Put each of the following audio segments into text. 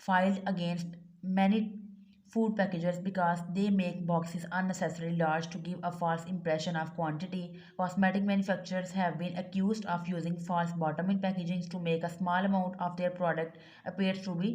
filed against many food packagers because they make boxes unnecessarily large to give a false impression of quantity. Cosmetic manufacturers have been accused of using false bottom in packaging to make a small amount of their product appear to be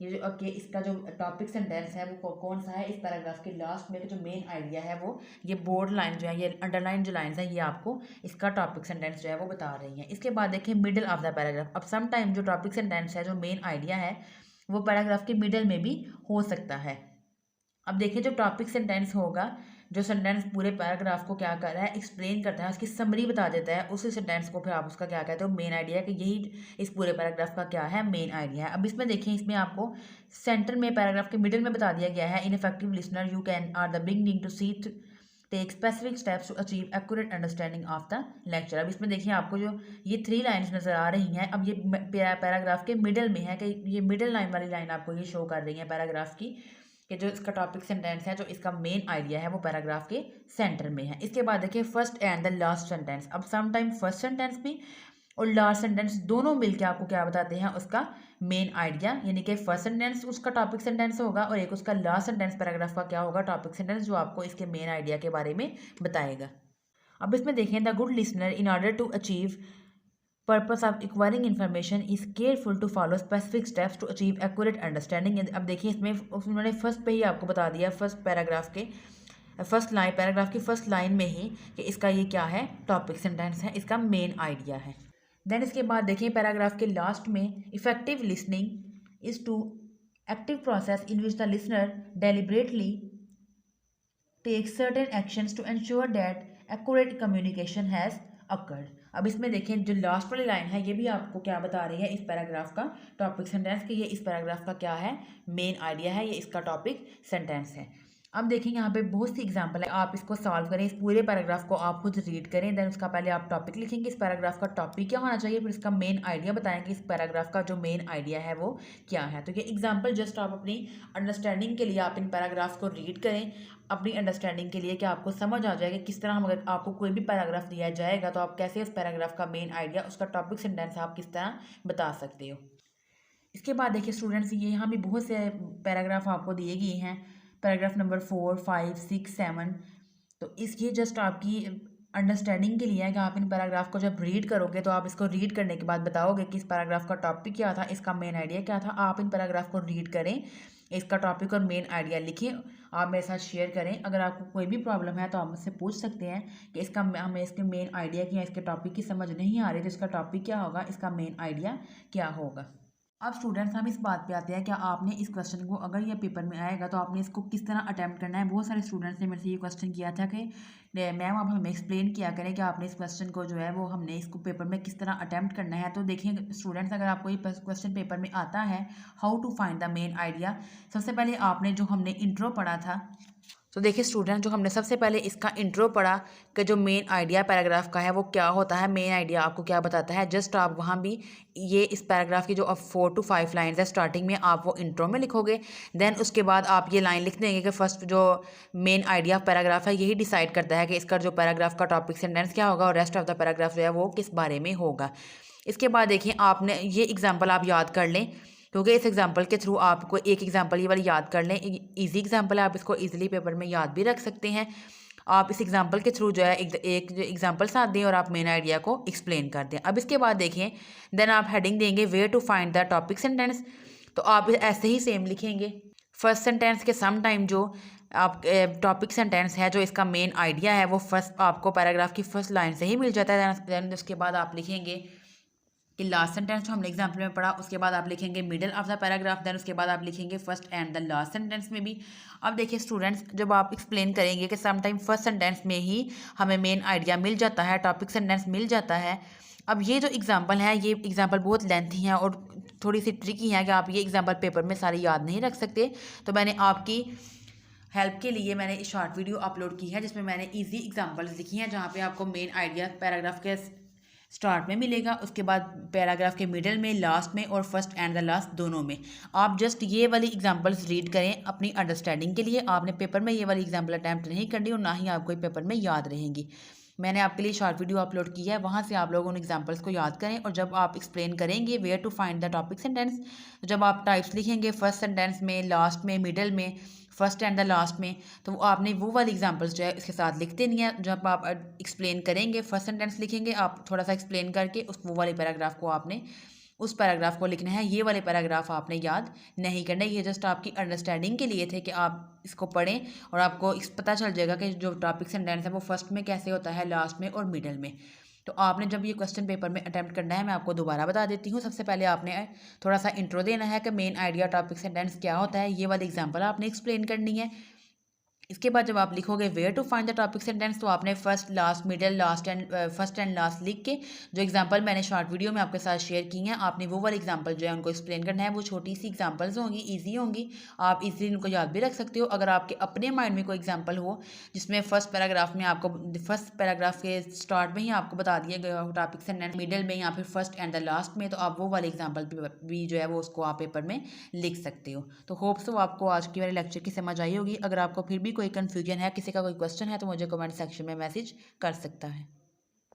ये जो कि इसका जो topic sentence है वो कौन सा है, इस पैराग्राफ के लास्ट में जो मेन आइडिया है वो ये बोर्ड लाइन जो है, ये अंडरलाइन जो लाइन्स हैं ये आपको इसका टॉपिक सेंटेंस जो है वो बता रही हैं। इसके बाद देखिए मिडिल ऑफ द पैराग्राफ। अब सम टाइम जो टॉपिक सेंटेंस है, जो मेन आइडिया है, वो पैराग्राफ के मिडिल में भी हो सकता है। अब देखिए जो टॉपिक सेंटेंस होगा, जो सेंटेंस पूरे पैराग्राफ को क्या कर रहा है, एक्सप्लेन करता है, उसकी समरी बता देता है, उसी सेंटेंस को फिर आप उसका क्या कहते हो, मेन आइडिया, कि यही इस पूरे पैराग्राफ का क्या है, मेन आइडिया है। अब इसमें देखिए, इसमें आपको सेंटर में पैराग्राफ के मिडिल में बता दिया गया है, in effective listener you can are the beginning to see take specific steps to achieve accurate understanding of the lecture. अब इसमें देखिए आपको जो ये 3 लाइन्स नज़र आ रही हैं, अब ये पैराग्राफ के मिडल में है, कि ये मिडल लाइन वाली लाइन आपको ये शो कर रही है पैराग्राफ की, कि जो इसका टॉपिक सेंटेंस है, जो इसका मेन आइडिया है, वो पैराग्राफ के सेंटर में है। इसके बाद देखिए first and the last sentence. अब सम टाइम फर्स्ट सेंटेंस भी और लास्ट सेंटेंस दोनों मिलकर आपको क्या बताते हैं, उसका मेन आइडिया, यानी कि फर्स्ट सेंटेंस उसका टॉपिक सेंटेंस होगा और एक उसका लास्ट सेंटेंस पैराग्राफ का क्या होगा, टॉपिक सेंटेंस, जो आपको इसके मेन आइडिया के बारे में बताएगा। अब इसमें देखें, the good listener in order to achieve purpose of acquiring information is careful to follow specific steps to achieve accurate understanding. अब देखिए इसमें उन्होंने फर्स्ट पे ही आपको बता दिया, फर्स्ट पैराग्राफ के फर्स्ट लाइन, पैराग्राफ की फर्स्ट लाइन में ही, कि इसका ये क्या है, टॉपिक सेंटेंस है, इसका मेन आइडिया है। देन इसके बाद देखिए पैराग्राफ के लास्ट में, effective listening is to active process in which the listener deliberately take certain actions to ensure that accurate communication has occurred. अब इसमें देखें जो लास्ट वाली लाइन है, ये भी आपको क्या बता रही है, इस पैराग्राफ का टॉपिक सेंटेंस, कि ये इस पैराग्राफ का क्या है, मेन आइडिया है, ये इसका टॉपिक सेंटेंस है। अब देखें यहाँ पे बहुत सी एग्जांपल है, आप इसको सॉल्व करें, इस पूरे पैराग्राफ को आप खुद रीड करें, देन उसका पहले आप टॉपिक लिखेंगे, इस पैराग्राफ का टॉपिक क्या होना चाहिए, फिर इसका मेन आइडिया बताएंगे, इस पैराग्राफ का जो मेन आइडिया है वो क्या है। तो ये एग्जाम्पल जस्ट आप अपनी अंडरस्टैंडिंग के लिए आप इन पैराग्राफ को रीड करें, अपनी अंडरस्टैंडिंग के लिए, कि आपको समझ आ जाएगा किस तरह, हम अगर आपको कोई भी पैराग्राफ दिया जाएगा तो आप कैसे उस पैराग्राफ का मेन आइडिया, उसका टॉपिक सेंटेंस आप किस तरह बता सकते हो। इसके बाद देखिए स्टूडेंट्स, ये यहाँ भी बहुत से पैराग्राफ आपको दिए गए हैं, पैराग्राफ नंबर 4, 5, 6, 7। तो इसकी जस्ट आपकी अंडरस्टैंडिंग के लिए है कि आप इन पैराग्राफ को जब रीड करोगे तो आप इसको रीड करने के बाद बताओगे कि इस पैराग्राफ का टॉपिक क्या था, इसका मेन आइडिया क्या था। आप इन पैराग्राफ को रीड करें, इसका टॉपिक और मेन आइडिया लिखें, आप मेरे साथ शेयर करें। अगर आपको कोई भी प्रॉब्लम है तो आप मुझसे पूछ सकते हैं कि इसका हमें इसके मेन आइडिया की या इसके टॉपिक की समझ नहीं आ रही, तो इसका टॉपिक क्या होगा, इसका मेन आइडिया क्या होगा। अब स्टूडेंट्स हम इस बात पे आते हैं कि आपने इस क्वेश्चन को, अगर ये पेपर में आएगा तो आपने इसको किस तरह अटैम्प्ट करना है। बहुत सारे स्टूडेंट्स ने मेरे से ये क्वेश्चन किया था कि मैम आप हमें एक्सप्लेन किया करें कि आपने इस क्वेश्चन को जो है वो हमने इसको पेपर में किस तरह अटैम्प्ट करना है। तो देखिए स्टूडेंट्स, अगर आपको ये क्वेश्चन पेपर में आता है, how to find the main idea, सबसे पहले आपने जो हमने इंट्रो पढ़ा था, तो देखिए स्टूडेंट, जो हमने सबसे पहले इसका इंट्रो पढ़ा कि जो मेन आइडिया पैराग्राफ का है वो क्या होता है, मेन आइडिया आपको क्या बताता है, जस्ट आप वहाँ भी ये इस पैराग्राफ की जो 4 to 5 लाइन्स है स्टार्टिंग में, आप वो इंट्रो में लिखोगे। देन उसके बाद आप ये लाइन लिख देंगे कि फर्स्ट जो मेन आइडिया पैराग्राफ है यही डिसाइड करता है कि इसका जो पैराग्राफ का टॉपिक सेंटेंस क्या होगा और रेस्ट ऑफ द पैराग्राफ जो है वो किस बारे में होगा। इसके बाद देखिए आपने ये एग्जाम्पल आप याद कर लें, क्योंकि इस एग्जाम्पल के थ्रू आपको एक एग्जाम्पल ये वाली याद कर लें, इजी एग्जाम्पल है, आप इसको इजीली पेपर में याद भी रख सकते हैं। आप इस एग्जाम्पल के थ्रू जो है एक जो एग्जाम्पल साथ दें और आप मेन आइडिया को एक्सप्लेन कर दें। अब इसके बाद देखें, देन आप हेडिंग देंगे where to find the topic sentence. तो आप ऐसे ही सेम लिखेंगे, फर्स्ट सेंटेंस के सम टाइम जो आप टॉपिक सेंटेंस है, जो इसका मेन आइडिया है, वो फर्स्ट आपको पैराग्राफ की फर्स्ट लाइन से ही मिल जाता है। देन उसके बाद आप लिखेंगे कि लास्ट सेंटेंस जो हमने एग्जाम्पल में पढ़ा, उसके बाद आप लिखेंगे middle of the paragraph, then उसके बाद आप लिखेंगे first and the last sentence में भी। अब देखिए स्टूडेंट्स, जब आप एक्सप्लेन करेंगे कि सम टाइम फर्स्ट सेंटेंस में ही हमें मेन आइडिया मिल जाता है, टॉपिक सेंटेंस मिल जाता है। अब ये जो एग्जाम्पल है, ये एग्जाम्पल बहुत लेंथी है और थोड़ी सी ट्रिकी है कि आप ये एग्जाम्पल पेपर में सारे याद नहीं रख सकते। तो मैंने आपकी हेल्प के लिए मैंने शॉर्ट वीडियो अपलोड की है, जिसमें मैंने ईजी एग्जाम्पल्स लिखी हैं, जहाँ पे आपको मेन आइडिया पैराग्राफ के स्टार्ट में मिलेगा, उसके बाद पैराग्राफ के मिडिल में, लास्ट में और फर्स्ट एंड द लास्ट दोनों में। आप जस्ट ये वाली एग्जांपल्स रीड करें अपनी अंडरस्टैंडिंग के लिए। आपने पेपर में ये वाली एग्जांपल अटैम्प्ट नहीं करनी और ना ही आपको पेपर में याद रहेंगी। मैंने आपके लिए शॉर्ट वीडियो अपलोड की है, वहाँ से आप लोग उन एग्जांपल्स को याद करें। और जब आप एक्सप्लेन करेंगे where to find the topic sentence, जब आप टाइप्स लिखेंगे फर्स्ट सेंटेंस में, लास्ट में, मिडिल में, फर्स्ट एंड द लास्ट में, तो आपने वो वाली एग्जांपल्स जो है इसके साथ लिख देनी है। जब आप एक्सप्लेन करेंगे, फर्स्ट सेंटेंस लिखेंगे, आप थोड़ा सा एक्सप्लेन करके उस वो वाले पैराग्राफ को आपने उस पैराग्राफ को लिखना है। ये वाले पैराग्राफ आपने याद नहीं करना, ये जस्ट आपकी अंडरस्टैंडिंग के लिए थे कि आप इसको पढ़ें और आपको पता चल जाएगा कि जो टॉपिक सेंटेंस है वो फर्स्ट में कैसे होता है, लास्ट में और मिडल में। तो आपने जब ये क्वेश्चन पेपर में अटैम्प्ट करना है, मैं आपको दोबारा बता देती हूँ। सबसे पहले आपने थोड़ा सा इंट्रो देना है कि मेन आइडिया टॉपिक सेंटेंस क्या होता है, ये वाली एग्जांपल आपने एक्सप्लेन करनी है। इसके बाद जब आप लिखोगे where to find the topic sentence, तो आपने first last middle last and first and last लिख के जो एग्जांपल मैंने शॉर्ट वीडियो में आपके साथ शेयर की हैं, आपने वो वाली एग्जांपल जो है उनको एक्सप्लेन करना है। वो छोटी सी एग्जांपल्स होंगी, इजी होंगी, आप इजीली उनको याद भी रख सकते हो। अगर आपके अपने माइंड में कोई एग्जांपल हो जिसमें फर्स्ट पैराग्राफ में आपको फर्स्ट पैराग्राफ के स्टार्ट में ही आपको बता दिया गया हो टॉपिक सेंटेंस, मिडल में या फिर फर्स्ट एंड द लास्ट में, तो आप वो वाले एग्जाम्पल भी जो है वो उसको आप पेपर में लिख सकते हो। तो होप सो आपको आज की वाली लेक्चर की समझ आई होगी। अगर आपको फिर भी कोई कन्फ्यूजन है, किसी का कोई क्वेश्चन है, तो मुझे कमेंट सेक्शन में मैसेज कर सकता है।